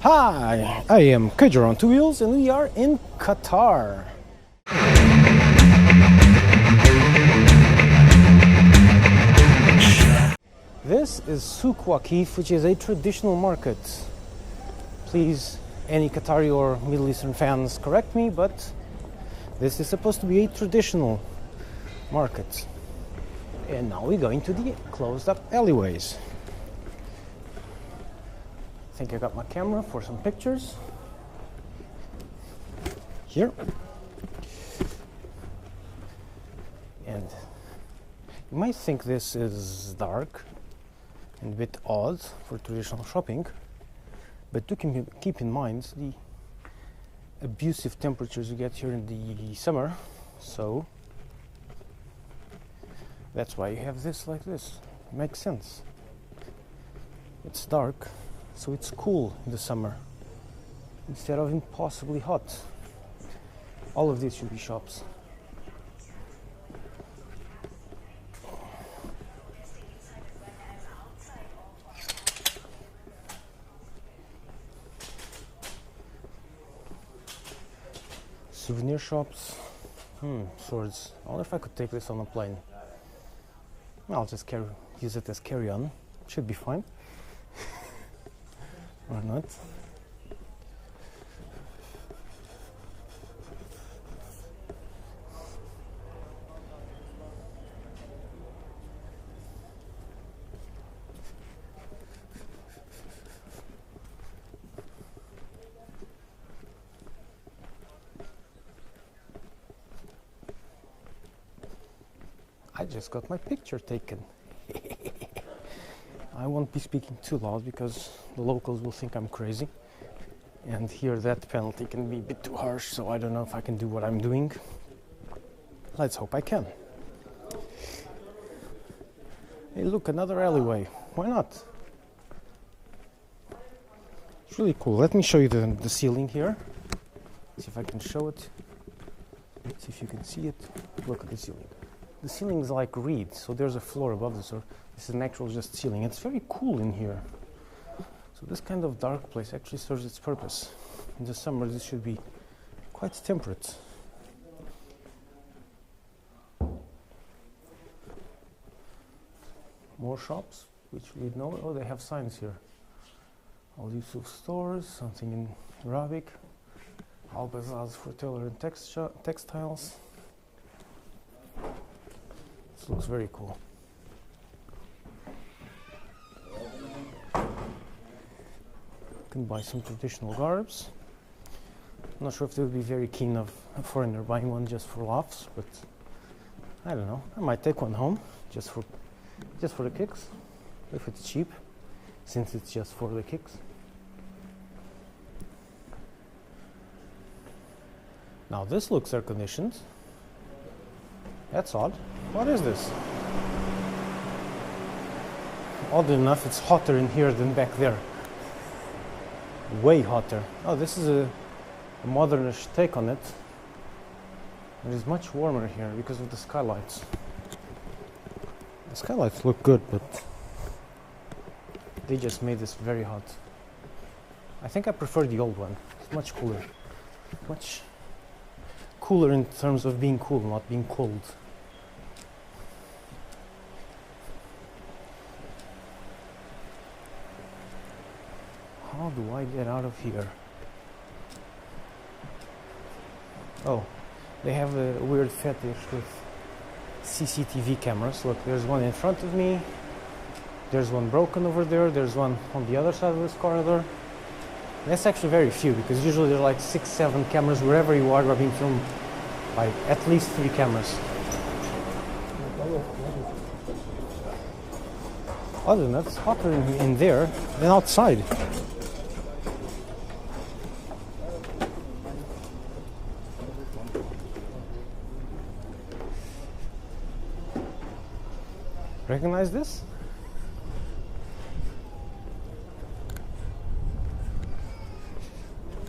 Hi, I am Qatar on two wheels and we are in Qatar. This is Souk Waqif, which is a traditional market. Please, any Qatari or Middle Eastern fans, correct me, but this is supposed to be a traditional market. And now we're going to the closed up alleyways. I think I got my camera for some pictures. Here. And you might think this is dark and a bit odd for traditional shopping, but do keep in mind the abusive temperatures you get here in the summer, so that's why you have this like this. It makes sense. It's dark, so it's cool in the summer instead of impossibly hot. All of these should be shops. Souvenir shops. Swords. I wonder if I could take this on a plane. I'll just use it as carry-on. Should be fine. Or not. I just got my picture taken. I won't be speaking too loud because the locals will think I'm crazy, and here that penalty can be a bit too harsh, so I don't know if I can do what I'm doing. Let's hope I can. Hey look, another alleyway. Why not? It's really cool. Let me show you the ceiling here. See if I can show it. See if you can see it. Look at the ceiling. The ceiling is like reed, so there's a floor above this, or this is an actual just ceiling. It's very cool in here. So this kind of dark place actually serves its purpose. In the summer this should be quite temperate. More shops, which lead nowhere. Oh, they have signs here. Al Yusuf stores, something in Arabic. Al Bazaz for tailor and textiles. This looks very cool. Can buy some traditional garbs. I'm not sure if they would be very keen of a foreigner buying one just for laughs, but I don't know. I might take one home just for the kicks, if it's cheap, since it's just for the kicks. Now this looks air conditioned. That's odd. What is this? Odd enough, it's hotter in here than back there. Way hotter. Oh, this is a modernish take on it. It is much warmer here because of the skylights. The skylights look good, but they just made this very hot. I think I prefer the old one. It's much cooler. Much cooler in terms of being cool, not being cold. How do I get out of here? Oh, they have a weird fetish with CCTV cameras. Look, there's one in front of me. There's one broken over there. There's one on the other side of this corridor. That's actually very few, because usually there are like 6-7 cameras wherever you are being filmed by at least 3 cameras. Other than that, it's hotter in there than outside. Recognize this?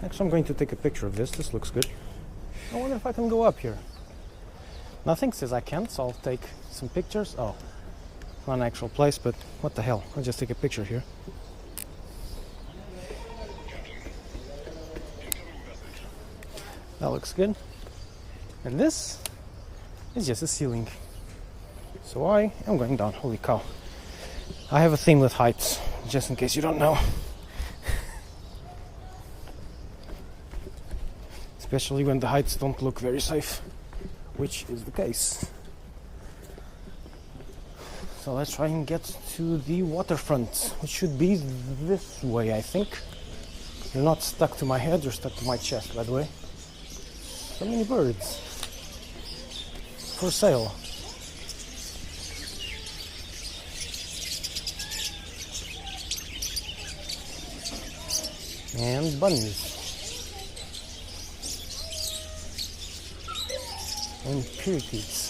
Actually, I'm going to take a picture of this. This looks good. I wonder if I can go up here. Nothing says I can't, so I'll take some pictures. Oh, not an actual place, but what the hell? I'll just take a picture here. That looks good. And this is just a ceiling. So I am going down. Holy cow. I have a thing with heights, just in case you don't know. Especially when the heights don't look very safe, which is the case. So let's try and get to the waterfront, which should be this way, I think. You're not stuck to my head, you're stuck to my chest, by the way. So many birds. For sale. And bunnies. And parakeets.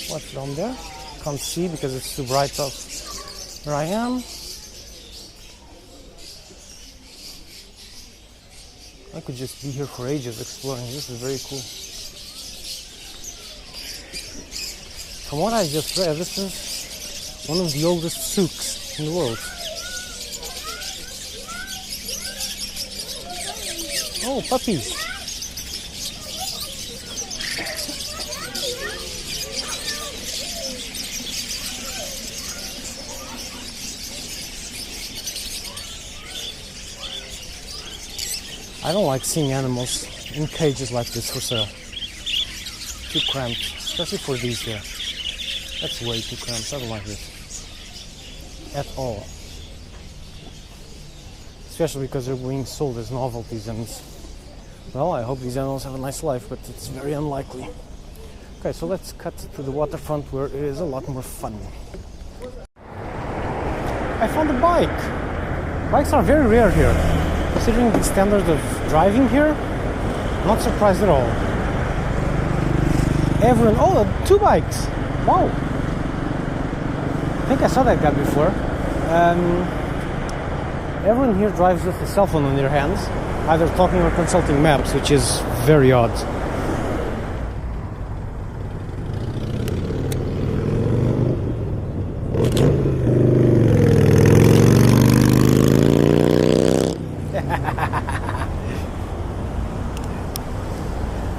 What's down there? Can't see because it's too bright up where I am. I could just be here for ages exploring. This is very cool. From what I just read, this is one of the oldest souks in the world. Oh, puppies! I don't like seeing animals in cages like this for sale. Too cramped, especially for these here. That's way too cramped. I don't like this at all. Especially because they're being sold as novelties, and well, I hope these animals have a nice life, but it's very unlikely. Okay, so let's cut to the waterfront where it is a lot more fun. I found a bike. Bikes are very rare here. Considering the standard of driving here, not surprised at all. Everyone, oh, 2 bikes. Wow. I think I saw that guy before. Everyone here drives with a cell phone in their hands, either talking or consulting maps, which is very odd.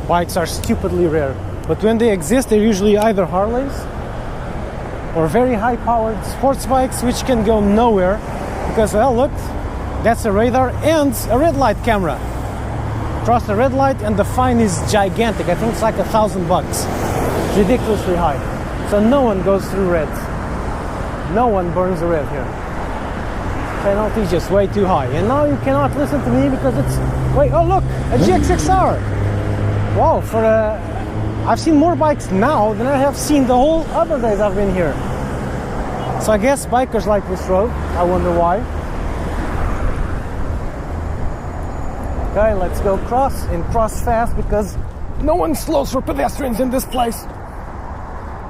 Bikes are stupidly rare, but when they exist, they're usually either Harleys or very high-powered sports bikes, which can go nowhere because, well, look, that's a radar and a red light camera. Cross the red light and the fine is gigantic. I think it's like $1,000. Ridiculously high. So no one goes through red. No one burns the red here. Penalty is just way too high. And now you cannot listen to me because it's... Wait, oh look, a GXXR. Wow, I've seen more bikes now than I have seen the whole other days I've been here. So I guess bikers like this road. I wonder why. Okay, let's go cross and cross fast because no one slows for pedestrians in this place.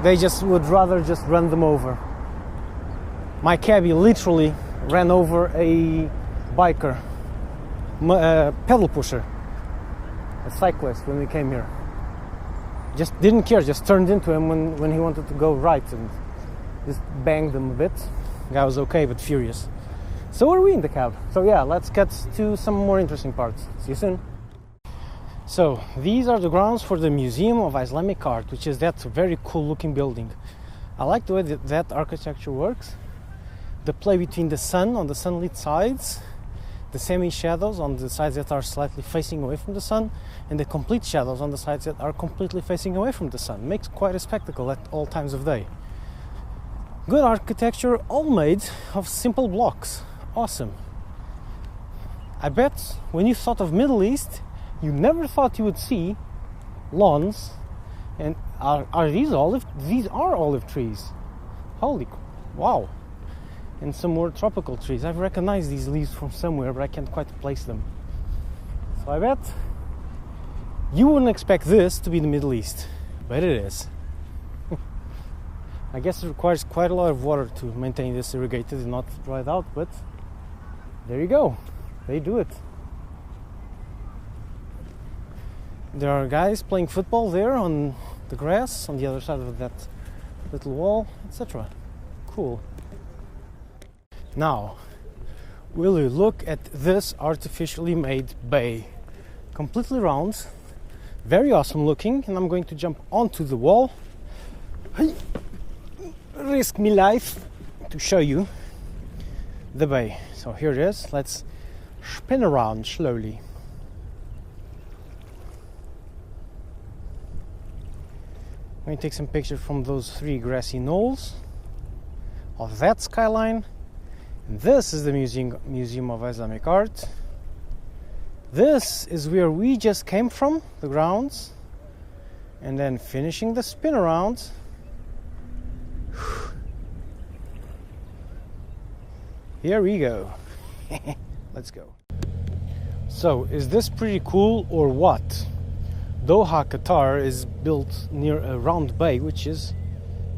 They just would rather just run them over. My cabbie literally ran over a biker, pedal pusher. A cyclist when we came here. Just didn't care, just turned into him when he wanted to go right and just banged him a bit. The guy was okay but furious. So are we in the cab. So yeah, let's get to some more interesting parts. See you soon. So these are the grounds for the Museum of Islamic Art, which is that very cool looking building. I like the way that architecture works. The play between the sun on the sunlit sides, the semi-shadows on the sides that are slightly facing away from the sun, and the complete shadows on the sides that are completely facing away from the sun. Makes quite a spectacle at all times of day. Good architecture, all made of simple blocks. Awesome. I bet when you thought of Middle East, you never thought you would see lawns. And are these olive? These are olive trees. Holy, wow. And some more tropical trees. I've recognized these leaves from somewhere, but I can't quite place them. So I bet you wouldn't expect this to be the Middle East, but it is. I guess it requires quite a lot of water to maintain this irrigated and not dried out, but there you go. They do it. There are guys playing football there on the grass on the other side of that little wall, etc. Cool. Now, will you look at this artificially made bay? Completely round, very awesome looking, and I'm going to jump onto the wall. Risk me life to show you the bay. So here it is. Let's spin around slowly. I'm going to take some pictures from those 3 grassy knolls of that skyline. And this is the Museum of Islamic Art. This is where we just came from, the grounds, and then finishing the spin around. Here we go. Let's go. So, is this pretty cool or what? Doha, Qatar is built near a round bay, which is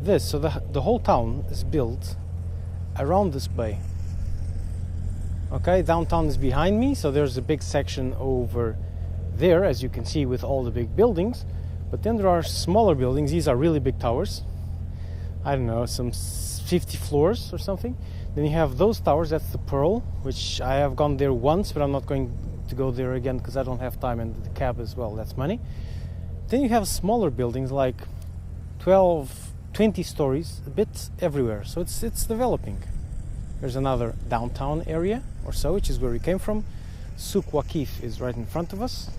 this. So the whole town is built around this bay. Okay, downtown is behind me, so there's a big section over there, as you can see, with all the big buildings. But then there are smaller buildings. These are really big towers. I don't know, some 50 floors or something. Then you have those towers. That's the Pearl, which I have gone there once, but I'm not going to go there again because I don't have time, and the cab as well, that's money. Then you have smaller buildings like 12, 20 stories, a bit everywhere. So it's developing. There's another downtown area or so, which is where we came from. Souk Waqif is right in front of us.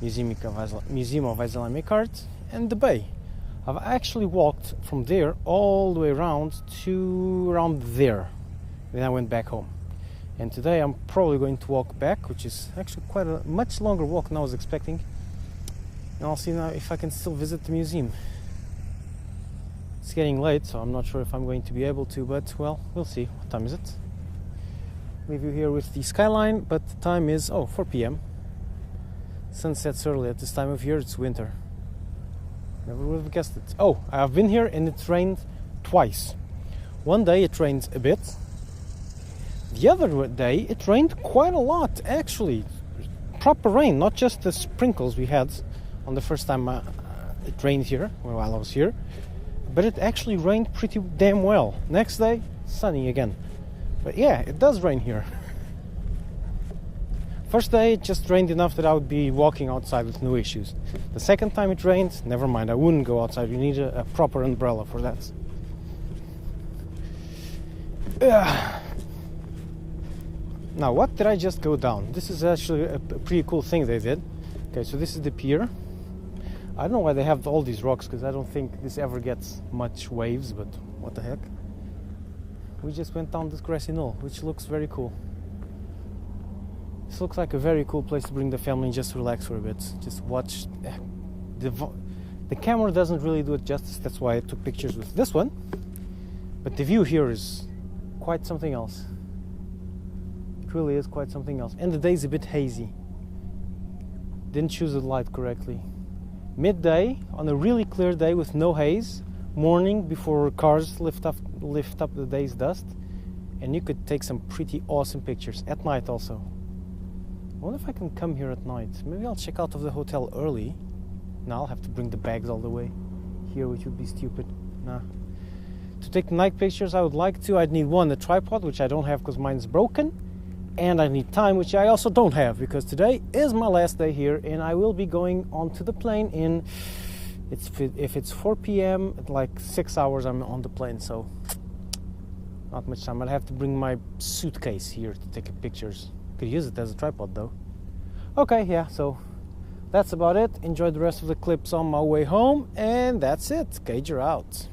Museum of Islamic Art, and the bay. I've actually walked from there all the way around to around there. Then I went back home. And today I'm probably going to walk back, which is actually quite a much longer walk than I was expecting. And I'll see now if I can still visit the museum. It's getting late, so I'm not sure if I'm going to be able to, but well, we'll see. What time is it? Leave you here with the skyline, but the time is 4 p.m. Sun sets early at this time of year. It's winter. Never would have guessed it. Oh, I've been here and it rained twice. One day it rained a bit. The other day it rained quite a lot, actually. Proper rain, not just the sprinkles we had on the first time it rained here, while I was here. But it actually rained pretty damn well. Next day, sunny again. But yeah, it does rain here. First day, it just rained enough that I would be walking outside with no issues. The second time it rained, never mind, I wouldn't go outside. You need a proper umbrella for that. Now, what did I just go down? This is actually a pretty cool thing they did. Okay, so this is the pier. I don't know why they have all these rocks, because I don't think this ever gets much waves, but what the heck. We just went down this grassy knoll, which looks very cool. This looks like a very cool place to bring the family and just relax for a bit. Just watch. The camera doesn't really do it justice, that's why I took pictures with this one. But the view here is quite something else. It really is quite something else. And the day's a bit hazy. Didn't choose the light correctly. Midday, on a really clear day with no haze. Morning, before cars lift up the day's dust. And you could take some pretty awesome pictures. At night also. I wonder if I can come here at night. Maybe I'll check out of the hotel early. Now I'll have to bring the bags all the way here, which would be stupid. Nah. To take night pictures, I would like to. I'd need a tripod, which I don't have because mine's broken. And I need time, which I also don't have, because today is my last day here, and I will be going onto the plane in, if it's 4 p.m, at like 6 hours I'm on the plane, so not much time. I'll have to bring my suitcase here to take pictures. Could use it as a tripod though. Okay, yeah, so that's about it. Enjoy the rest of the clips on my way home, and that's it. Cager out.